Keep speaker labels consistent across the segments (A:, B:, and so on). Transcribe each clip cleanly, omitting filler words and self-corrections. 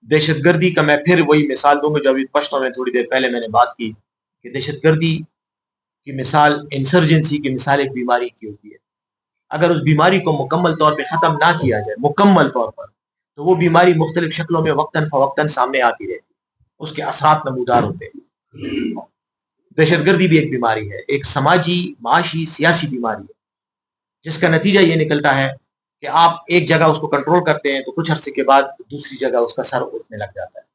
A: دہشت گردی کا میں پھر وہی مثال دوں گا جو ابھی پشتوں میں تھوڑی دیر پہلے میں نے بات کی کہ دہشت گردی کی مثال انسرجنسی کی مثال ایک بیماری کی ہوتی ہے. اگر اس بیماری کو مکمل طور پہ ختم نہ کیا جائے مکمل طور پر تو وہ بیماری مختلف شکلوں میں وقتاً فوقتاً سامنے آتی رہتی ہے، اس کے اثرات نمودار ہوتے ہیں. دہشت گردی بھی ایک بیماری ہے، ایک سماجی معاشی سیاسی بیماری ہے جس کا نتیجہ یہ نکلتا ہے کہ آپ ایک جگہ اس کو کنٹرول کرتے ہیں تو کچھ عرصے کے بعد دوسری جگہ اس کا سر اٹھنے لگ جاتا ہے.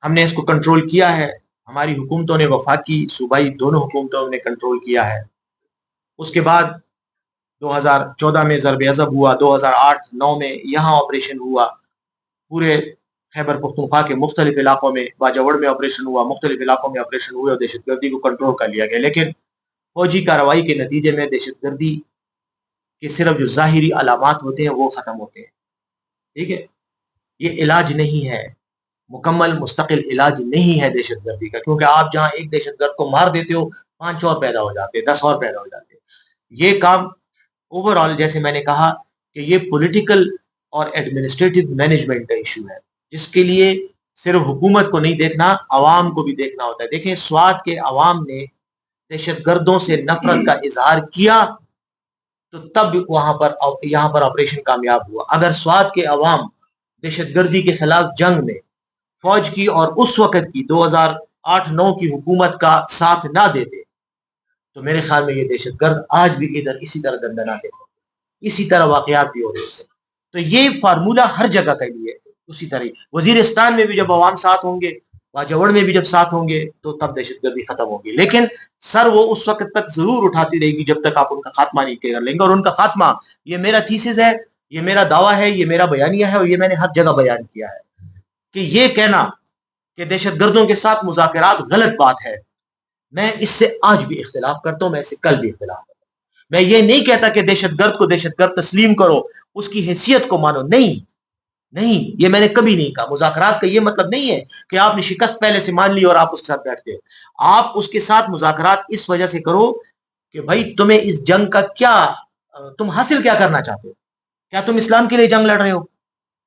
A: ہم نے اس کو کنٹرول کیا ہے، ہماری حکومتوں نے، وفاقی صوبائی دونوں حکومتوں نے کنٹرول کیا ہے. اس کے بعد 2014 میں ضرب عضب ہوا، 2008-9 میں یہاں آپریشن ہوا، پورے خیبر پختونخوا کے مختلف علاقوں میں، باجوڑ میں آپریشن ہوا، مختلف علاقوں میں آپریشن ہوئے اور دہشت گردی کو کنٹرول کر لیا گیا. لیکن فوجی کارروائی کے نتیجے میں دہشت گردی کے صرف جو ظاہری علامات ہوتے ہیں وہ ختم ہوتے ہیں. ٹھیک ہے، یہ علاج نہیں ہے، مکمل مستقل علاج نہیں ہے دہشت گردی کا، کیونکہ آپ جہاں ایک دہشت گرد کو مار دیتے ہو 5 اور پیدا ہو جاتے ہیں، 10 اور پیدا ہو جاتے ہیں. یہ کام اوور آل جیسے میں نے کہا کہ یہ پولیٹیکل اور ایڈمنسٹریٹو مینجمنٹ کا ایشو ہے جس کے لیے صرف حکومت کو نہیں دیکھنا، عوام کو بھی دیکھنا ہوتا ہے. دیکھیں سوات کے عوام نے دہشت گردوں سے نفرت کا اظہار کیا تو تب یہاں پر آپریشن کامیاب ہوا. اگر سوات کے عوام دہشت گردی کے خلاف جنگ میں فوج کی اور اس وقت کی 2008-9 کی حکومت کا ساتھ نہ دیتے تو میرے خیال میں یہ دہشت گرد آج بھی ادھر اسی طرح دندناتے ہیں، اسی طرح واقعات بھی ہو رہے تھے. تو یہ فارمولہ ہر جگہ کے لیے اسی طرح وزیرستان میں بھی جب عوام ساتھ ہوں گے، باجوڑ میں بھی جب ساتھ ہوں گے تو تب دہشت گردی ختم ہوگی. لیکن سر وہ اس وقت تک ضرور اٹھاتی رہے گی جب تک آپ ان کا خاتمہ نہیں کر لیں گے. اور ان کا خاتمہ، یہ میرا تھیسس ہے، یہ میرا دعویٰ ہے، یہ میرا بیانیہ ہے، اور یہ میں نے ہر جگہ بیان کیا ہے کہ یہ کہنا کہ دہشت گردوں کے ساتھ مذاکرات غلط بات ہے، میں اس سے آج بھی اختلاف کرتا ہوں، میں اس سے کل بھی اختلاف کرتا ہوں. میں یہ نہیں کہتا کہ دہشت گرد کو دہشت گرد تسلیم کرو، اس کی حیثیت کو مانو، نہیں، یہ میں نے کبھی نہیں کہا. مذاکرات کا یہ مطلب نہیں ہے کہ آپ نے شکست پہلے سے مان لی اور آپ اس کے ساتھ بیٹھتے ہو. آپ اس کے ساتھ مذاکرات اس وجہ سے کرو کہ بھائی تمہیں اس جنگ کا کیا، تم حاصل کیا کرنا چاہتے ہو؟ کیا تم اسلام کے لیے جنگ لڑ رہے ہو؟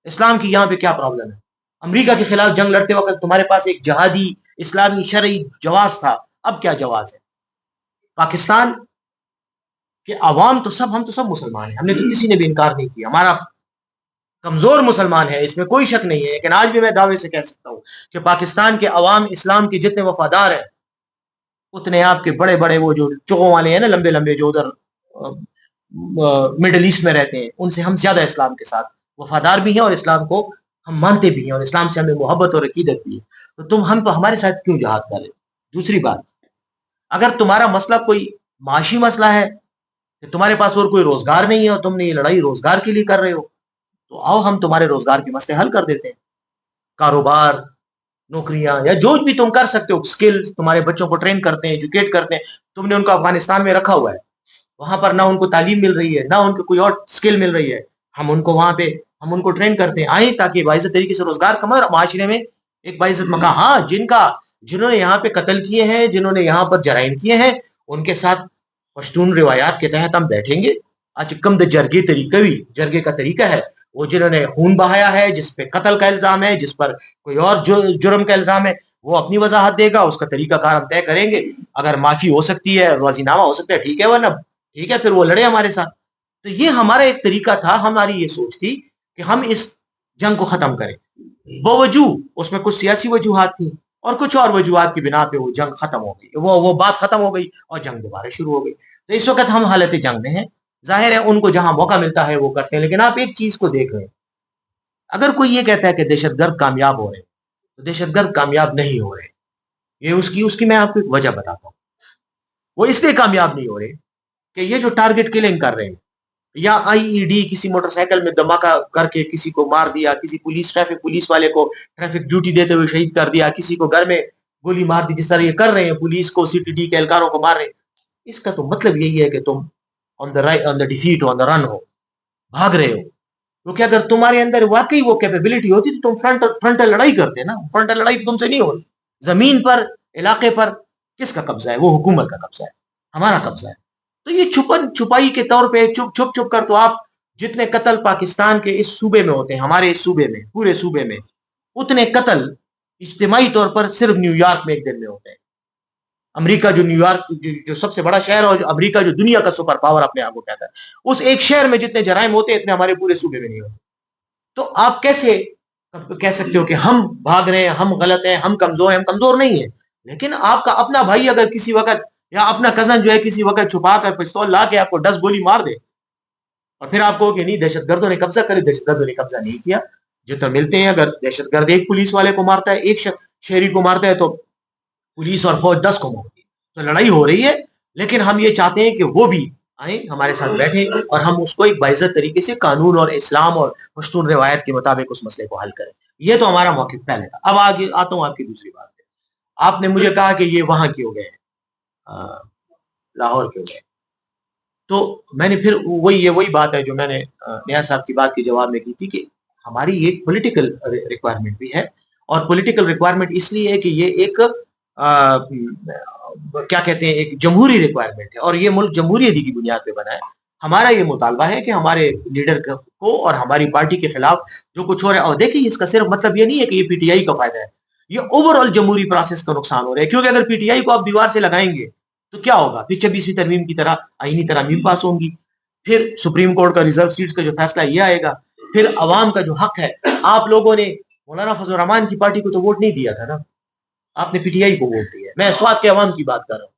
A: اسلام کی یہاں پہ کیا پرابلم ہے؟ امریکہ کے خلاف جنگ لڑتے وقت تمہارے پاس ایک جہادی اسلامی شرعی جواز تھا، اب کیا جواز ہے؟ پاکستان کے عوام تو سب، ہم تو سب مسلمان ہیں، ہم نے تو کسی نے بھی انکار نہیں کیا، ہمارا کمزور مسلمان ہے، اس میں کوئی شک نہیں ہے. لیکن آج بھی میں دعوے سے کہہ سکتا ہوں کہ پاکستان کے عوام اسلام کے جتنے وفادار ہیں اتنے آپ کے بڑے بڑے وہ جو چوغوں والے ہیں نا، لمبے لمبے جو ادھر مڈل ایسٹ میں رہتے ہیں، ان سے ہم زیادہ اسلام کے ساتھ وفادار بھی ہیں اور اسلام کو ہم مانتے بھی ہیں اور اسلام سے ہمیں محبت اور عقیدت بھی ہے. تو ہم تو ہمارے ساتھ کیوں جہاد کریں؟ دوسری بات، اگر تمہارا مسئلہ کوئی معاشی مسئلہ ہے کہ تمہارے پاس اور کوئی روزگار نہیں ہے اور تم نے یہ لڑائی روزگار کے لیے کر رہے ہو تو آؤ ہم تمہارے روزگار کے مسئلے حل کر دیتے ہیں. کاروبار، نوکریاں، یا جو بھی تم کر سکتے ہو، سکل، تمہارے بچوں کو ٹرین کرتے ہیں، ایجوکیٹ کرتے ہیں. تم نے ان کو افغانستان میں رکھا ہوا ہے، وہاں پر نہ ان کو تعلیم مل رہی ہے، نہ ان کو کوئی اور سکل مل رہی ہے. ہم ان کو وہاں پہ ہم ان کو ٹرین کرتے ہیں، آئیں تاکہ باعزت طریقے سے روزگار کمائیں اور معاشرے میں ایک باعزت مقام. ہاں، جنہوں نے یہاں پہ قتل کیے ہیں، جنہوں نے یہاں پر جرائم کیے ہیں، ان کے ساتھ پشتون روایات کے تحت ہم بیٹھیں گے. آج کم جرگے طریقہ بھی جرگے کا طریقہ ہے، وہ جنہوں نے خون بہایا ہے، جس پہ قتل کا الزام ہے، جس پر کوئی اور جرم کا الزام ہے، وہ اپنی وضاحت دے گا، اس کا طریقہ کار ہم طے کریں گے. اگر معافی ہو سکتی ہے، راضی نامہ ہو سکتا ہے، ٹھیک ہے، ورنہ ٹھیک ہے، پھر وہ لڑے ہمارے ساتھ. تو یہ ہمارا ایک طریقہ تھا، ہماری یہ سوچ تھی کہ ہم اس جنگ کو ختم کریں. باوجود اس میں کچھ سیاسی وجوہات تھیں اور کچھ اور وجوہات کی بنا پہ وہ جنگ ختم ہو گئی، وہ بات ختم ہو گئی اور جنگ دوبارہ شروع ہو گئی. تو اس وقت ہم حالت جنگ میں ہیں. ظاہر ہے ان کو جہاں موقع ملتا ہے وہ کرتے ہیں، لیکن آپ ایک چیز کو دیکھ رہے ہیں، اگر کوئی یہ کہتا ہے کہ دہشت گرد کامیاب ہو رہے ہیں تو دہشت گرد کامیاب نہیں ہو رہے. یہ اس کی میں آپ کو ایک وجہ بتاتا ہوں. وہ اس لیے کامیاب نہیں ہو رہے کہ یہ جو ٹارگٹ کلنگ کر رہے ہیں، یا آئی ای ڈی کسی موٹر سائیکل میں دھماکہ کر کے کسی کو مار دیا، کسی ٹریفک پولیس والے کو ٹریفک ڈیوٹی دیتے ہوئے شہید کر دیا، کسی کو گھر میں گولی مار دی، جس طرح یہ کر رہے ہیں، پولیس کو، سی ٹی ڈی کے اہلکاروں کو مار رہے ہیں. اس کا تو مطلب یہی ہے کہ تم آن دا ڈیفیٹ، آن دا رن ہو، بھاگ رہے ہو. کیونکہ اگر تمہارے اندر واقعی وہ کیپیبلٹی ہوتی تو تم فرنٹل لڑائی کرتے نا. فرنٹل لڑائی تو تم سے نہیں ہوئی. زمین پر، علاقے پر کس کا قبضہ ہے؟ وہ حکومت کا قبضہ ہے، ہمارا قبضہ ہے. تو یہ چھپائی کے طور پہ چھپ کر تو آپ جتنے قتل پاکستان کے اس صوبے میں ہوتے ہیں، ہمارے اس صوبے میں، پورے صوبے میں اتنے قتل اجتماعی طور پر صرف نیو یارک میں ایک دن میں ہوتے ہیں. امریکہ جو نیو یارک جو سب سے بڑا شہر اور امریکہ جو دنیا کا سپر پاور اپنے آپ کو کہتا ہے، اس ایک شہر میں جتنے جرائم ہوتے ہیں اتنے ہمارے پورے صوبے میں نہیں ہوتے. تو آپ کیسے کہہ سکتے ہو کہ ہم بھاگ رہے ہیں، ہم غلط ہیں، ہم کمزور ہیں؟ ہم کمزور نہیں ہیں، لیکن آپ کا اپنا بھائی اگر کسی وقت یا اپنا کزن جو ہے کسی وقت چھپا کر پستول لا کے آپ کو 10 گولی مار دے اور پھر آپ کو کہ نہیں دہشت گردوں نے قبضہ کرے، دہشت گردوں نے قبضہ نہیں کیا. جو تو ملتے ہیں، اگر دہشت گرد ایک پولیس والے کو مارتا ہے، ایک شہری کو مارتا ہے، تو پولیس اور فوج 10 کو مارتی ہے. تو لڑائی ہو رہی ہے، لیکن ہم یہ چاہتے ہیں کہ وہ بھی آئیں ہمارے ساتھ بیٹھیں اور ہم اس کو ایک باعزت طریقے سے قانون اور اسلام اور پشتون روایت کے مطابق اس مسئلے کو حل کریں. یہ تو ہمارا موقف پہلے تھا. اب آگے آتا ہوں آپ کی دوسری بات پہ. آپ نے مجھے کہا کہ یہ وہاں کیوں گئے، لاہور کیوں گئے. تو میں نے پھر وہی بات ہے جو میں نے نیاز صاحب کی بات کے جواب میں کی تھی کہ ہماری ایک پولیٹیکل ریکوائرمنٹ بھی ہے، اور پولیٹیکل ریکوائرمنٹ اس لیے ہے کہ یہ ایک کیا کہتے ہیں ایک جمہوری ریکوائرمنٹ ہے، اور یہ ملک جمہوریت کی بنیاد پہ بنا ہے. ہمارا یہ مطالبہ ہے کہ ہمارے لیڈر کو اور ہماری پارٹی کے خلاف جو کچھ ہو رہا ہے، اور دیکھیں اس کا صرف مطلب یہ نہیں ہے کہ یہ پی ٹی آئی کا فائدہ ہے، یہ اوور آل جمہوری پروسیس کا نقصان ہو رہا ہے. کیونکہ اگر پی ٹی آئی کو آپ دیوار سے لگائیں گے تو کیا ہوگا؟ پھر 26ویں ترمیم کی طرح آئینی ترامیم پاس ہوں گی، پھر سپریم کورٹ کا ریزرو سیٹس کا جو فیصلہ یہ آئے گا، پھر عوام کا جو حق ہے. آپ لوگوں نے مولانا فضل الرحمان کی پارٹی کو تو ووٹ نہیں دیا تھا نا، آپ نے پی ٹی آئی کو ووٹ دیا. میں سوات کے عوام کی بات کر رہا ہوں.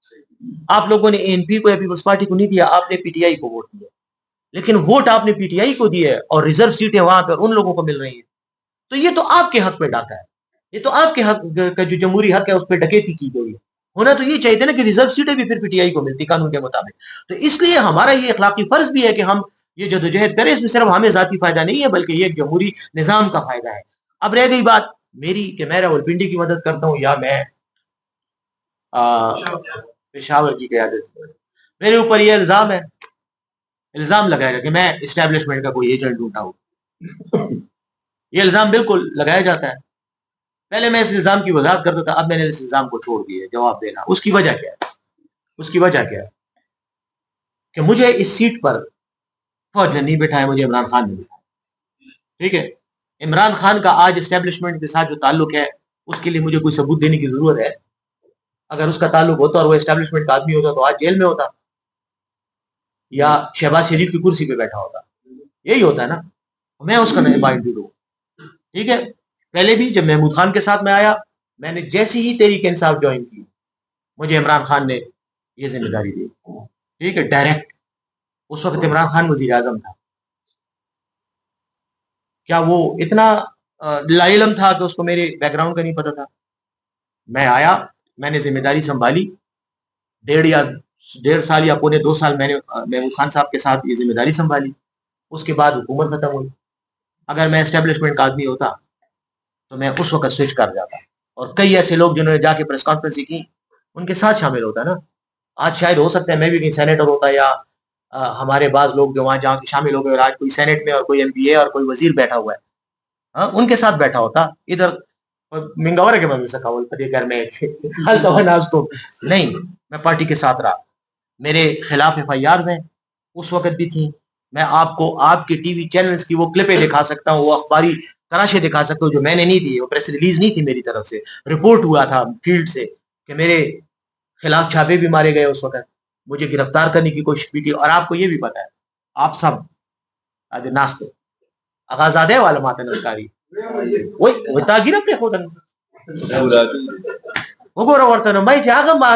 A: آپ لوگوں نے اے این پی کو یا پیپلز پارٹی کو نہیں دیا، آپ نے پی ٹی آئی کو ووٹ دیا. لیکن ووٹ آپ نے پی ٹی آئی کو دیے اور ریزرو سیٹیں وہاں پر ان لوگوں کو مل رہی ہیں. تو یہ تو آپ کے حق پہ ڈاکہ ہے، یہ تو آپ کے حق کا جو جمہوری حق ہے اس پہ ڈکیتی کی گئی ہے. ہونا تو یہ چاہیے تھا نا کہ ریزرو سیٹیں بھی پھر پی ٹی آئی کو ملتی قانون کے مطابق. تو اس لیے ہمارا یہ اخلاقی فرض بھی ہے کہ ہم یہ جدوجہد کریں. اس میں صرف ہمیں ذاتی فائدہ نہیں ہے بلکہ یہ جمہوری نظام کا فائدہ ہے. اب رہ گئی بات میری کہ میں راولپنڈی کی مدد کرتا ہوں یا میں پشاور کی قیادت. میرے اوپر یہ الزام لگائے گا کہ میں اسٹیبلشمنٹ کا کوئی ایجنٹ ڈھونڈا ہوں. یہ الزام بالکل لگایا جاتا ہے. پہلے میں اس الزام کی وضاحت کرتا تھا، اب میں نے اس الزام کو چھوڑ دیا جواب دینا. اس کی وجہ کیا ہے؟ اس کی وجہ کیا ہے کہ مجھے اس سیٹ پر فوج نے نہیں بٹھایا، مجھے عمران خان نے بٹھایا. ٹھیک ہے، عمران خان کا آج اسٹیبلشمنٹ کے ساتھ جو تعلق ہے اس کے لیے مجھے کوئی ثبوت دینے کی ضرورت ہے؟ اگر اس کا تعلق ہوتا اور وہ اسٹیبلشمنٹ کا آدمی ہوتا تو آج جیل میں ہوتا یا شہباز شریف کی کرسی پہ بیٹھا ہوتا. یہی ہوتا ہے نا. میں اس کا نمائندہ ہوں. ٹھیک ہے، پہلے بھی جب محمود خان کے ساتھ میں آیا، میں نے جیسی ہی تحریک انصاف جوائن کی مجھے عمران خان نے یہ ذمہ داری دی. ٹھیک ہے، ڈائریکٹ. اس وقت عمران خان وزیر اعظم تھا. کیا وہ اتنا لا علم تھا کہ اس کو میرے بیک گراؤنڈ کا نہیں پتا تھا؟ میں آیا، میں نے ذمہ داری سنبھالی. 1.5 سال یا 2.25 سال میں نے محمود خان صاحب کے ساتھ یہ ذمہ داری سنبھالی. اس کے بعد حکومت ختم ہوئی. اگر میں اسٹیبلشمنٹ کا آدمی ہوتا تو میں اس وقت سوئچ کر جاتا، اور کئی ایسے لوگ جنہوں نے جا کے پریس کانفرنس کی ان کے ساتھ شامل ہوتا نا. آج شاید ہو سکتا ہے میں بھی کہیں سینیٹر ہوتا، یا ہمارے بعض لوگ جو وہاں جا کے شامل ہو گئے، اور آج کوئی سینٹ میں اور کوئی ایم پی اے اور کوئی وزیر بیٹھا ہوا ہے، ہاں ان کے ساتھ بیٹھا ہوتا. ادھر منگاور کے میں سکھاول پتے گھر میں تو نہیں، میں پارٹی کے ساتھ رہا. میرے خلاف ایف آئی آرز ہیں، اس وقت بھی تھیں. میں آپ کو آپ کے ٹی وی چینلز کی وہ کلپیں دکھا سکتا ہوں، وہ اخباری تراشے دکھا سکتا ہوں جو میں نے نہیں دی. وہ پریس ریلیز نہیں تھی میری طرف سے، رپورٹ ہوا تھا فیلڈ سے کہ میرے خلاف چھاپے بھی مارے گئے. اس وقت مجھے گرفتار کرنے کی کوشش بھی کی. اور آپ کو یہ بھی پتا ہے، آپ سب آج ناستے آغازادے والا ماتن الکاری وہی تاگیر اپنے خود وہ گورا ورتن میں جاگا ما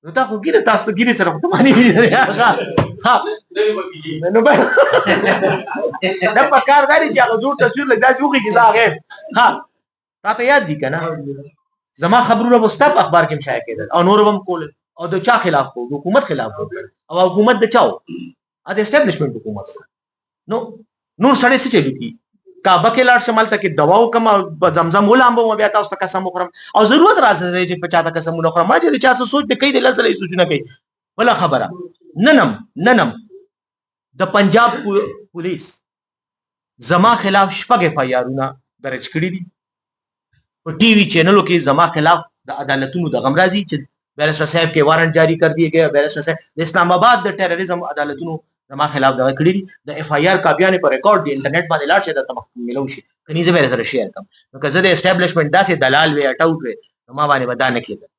A: نتا کو گیره تاسو گیره سره ته مانی ها نو به دا پکار داري چې هغه جوړ تصویر لګا چې وګي کیسه هغه ها تا ته یاد دي کنه زما خبرونه مستپ اخبار کې شایع کېدل او نور هم کول او د چا خلاف کو حکومت خلاف کو او حکومت د چاو ا د اسټابلیشمنت حکومت نو نور سړی څه چلو کی کعبه کې لاړ شمال ته کې دواو کما زمزم ولامبو بیا تاسو ته قسم وخورم او ضرورت راځي چې 50 قسم وخورم ما چې چا سوچ د کوي د لسره سوچونه کوي ولا خبره ننم د پنجاب پولیس زما خلاف شپږ اف آی آرونه درج کړي دي په ټي وي چینلو کې زما خلاف د عدالتونو د غمرازي چې بیرسټر صاحب کې وارنٹ جاری کر دیے گئے بیرسټر صاحب د اسلام آباد د ټیرریزم عدالتونو زما خلاف دغه کړي دي د اف آی آر کاپیانې په ریکارډ دی انټرنیټ باندې لاړ شي د تمخ ملو شي کني زه به سره شیر کوم. نو که زه د اسټابلیشمنټ داسې دلال وې اټاوټ وې نو ما باندې به دا نه کېدل.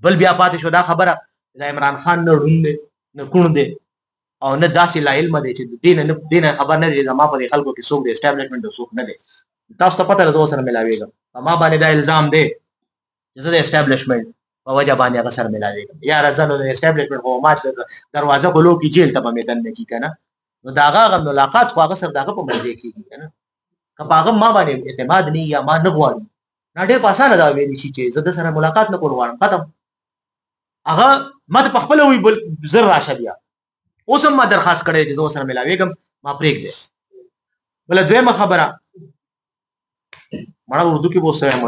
A: بل بیا پاتې شو دا خبره د عمران خان نه ړوند دی نه کوڼ دی او نه داسې لا علم دی چې دې نه خبر نه دی زما په دې خلکو کې څوک دی اسټابلیشمنټ او څوک نه دی. تاسو ته پته ده زه ورسره ملاوېږم. ما باندې دا الزام دی چې زه د اسټابلیشمنټ په وجه باندې هغه سره ملاوېږم. یاره زه نو د اسټابلیشمنټ خو مات دروازه خو لو کې جیل ته به مې دننه کي که نه نو د هغه ملاقات خو هغه سره د هغه په منځ کېږي که نه. که په هغه ما باندې اعتماد نه یا ما نه غواړي دا ډېر په اسانه دا ویلی شي چې زه د سره ملاقات نه کول غواړم ختم. هغه ما ته په خپله وایي بل زر راشه بیا. اوس هم ما درخواست کړی چې زه ورسره ملاوېږم ما پرېږدی. بله دویمه خبره مړه اردو کې به اوس